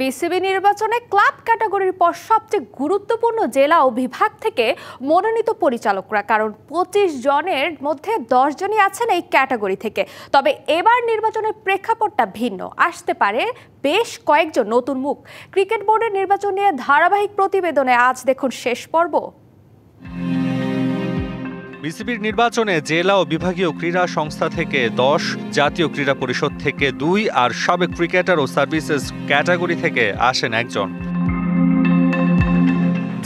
BCB নির্বাচনে club ক্যাটাগরির পর সবচেয়ে গুরুত্বপূর্ণ জেলা ও বিভাগ থেকে মনোনীত পরিচালকরা, কারণ ২৫ জনের মধ্যে ১০ জনই আছেন এই ক্যাটাগরি থেকে। তবে এবার নির্বাচনের প্রেক্ষাপটটা ভিন্ন, আসতে পারে বেশ কয়েকজন নতুন মুখ। ক্রিকেট বোর্ডের নির্বাচন নিয়ে ধারাবাহিক প্রতিবেদনে আজ দেখুন শেষ পর্ব। বিসিবির নির্বাচনে জেলা ও বিভাগীয় ক্রীড়া সংস্থা থেকে ১০, জাতীয় ক্রীড়া পরিষদ থেকে ২ আর সাবেক ক্রিকেটার ও সার্ভিসেস ক্যাটাগরি থেকে আসেন একজন।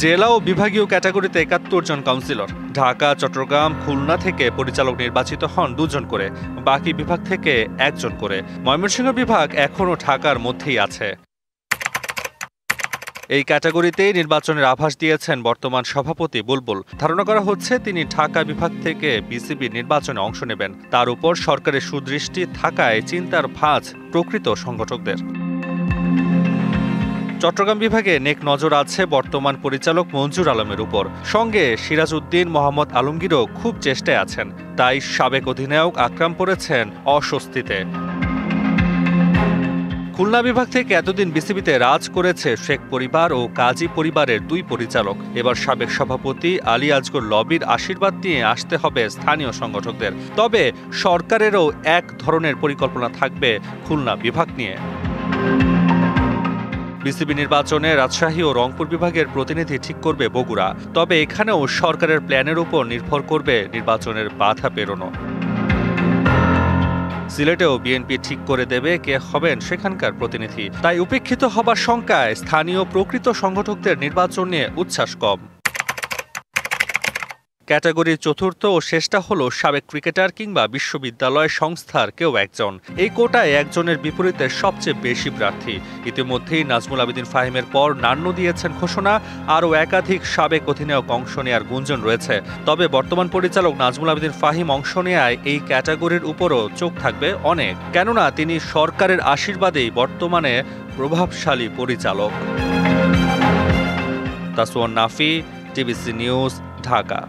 জেলা ও বিভাগীয় ক্যাটাগরিতে ৭১ জন কাউন্সিলর। ঢাকা, চট্টগ্রাম, খুলনা থেকে পরিচালক নির্বাচিত হন ২ জন করে, বাকি বিভাগ থেকে ১ জন করে। ময়মনসিংহ বিভাগ এখনও ঢাকার মধ্যেই আছে। এই ক্যাটাগরিতেই নির্বাচনের আভাস দিয়েছেন বর্তমান সভাপতি বুলবুল। ধারণা করা হচ্ছে তিনি ঢাকা বিভাগ থেকে বিসিবি নির্বাচনে অংশ নেবেন। তার উপর সরকারের সুদৃষ্টি থাকায় চিন্তার ভাঁজ প্রকৃত সংগঠকদের। চট্টগ্রাম বিভাগে নেক নজর আছে বর্তমান পরিচালক মঞ্জুর আলমের উপর। সঙ্গে সিরাজ উদ্দিন, মোহাম্মদ আলমগীরও খুব চেষ্টায় আছেন। তাই সাবেক অধিনায়ক আকরাম পড়েছেন অস্বস্তিতে। খুলনা বিভাগ থেকে এতদিন বিসিবিতে রাজ করেছে শেখ পরিবার ও কাজী পরিবারের ২ পরিচালক। এবার সাবেক সভাপতি আলী আজগর লবির আশীর্বাদ নিয়ে আসতে হবে স্থানীয় সংগঠকদের। তবে সরকারেরও এক ধরনের পরিকল্পনা থাকবে খুলনা বিভাগ নিয়ে। বিসিবি নির্বাচনে রাজশাহী ও রংপুর বিভাগের প্রতিনিধি ঠিক করবে বগুড়া। তবে এখানেও সরকারের প্ল্যানের উপর নির্ভর করবে নির্বাচনের বাধা পেরোনো। সিলেটেও বিএনপি ঠিক করে দেবে কে হবেন সেখানকার প্রতিনিধি। তাই উপেক্ষিত হবার শঙ্কায় স্থানীয় প্রকৃত সংগঠকদের নির্বাচন নিয়ে উচ্ছ্বাস কম। ক্যাটাগরির চতুর্থ ও শেষটা হলো সাবেক ক্রিকেটার কিংবা বিশ্ববিদ্যালয় সংস্থার কেউ একজন। এই কোটায় একজনের বিপরীতে সবচেয়ে বেশি প্রার্থী। ইতিমধ্যেই নাজমুল আবেদিন ফাহিমের পর নান্য দিয়েছেন ঘোষণা। আরও একাধিক সাবেক অধিনায়ক অংশ নেওয়ার গুঞ্জন রয়েছে। তবে বর্তমান পরিচালক নাজমুল আবেদিন ফাহিম অংশ নেওয়ায় এই ক্যাটাগরির উপরও চোখ থাকবে অনেক, কেননা তিনি সরকারের আশীর্বাদেই বর্তমানে প্রভাবশালী পরিচালক। তাসওয়ান নাফি, টিবিসি নিউজ, ঢাকা।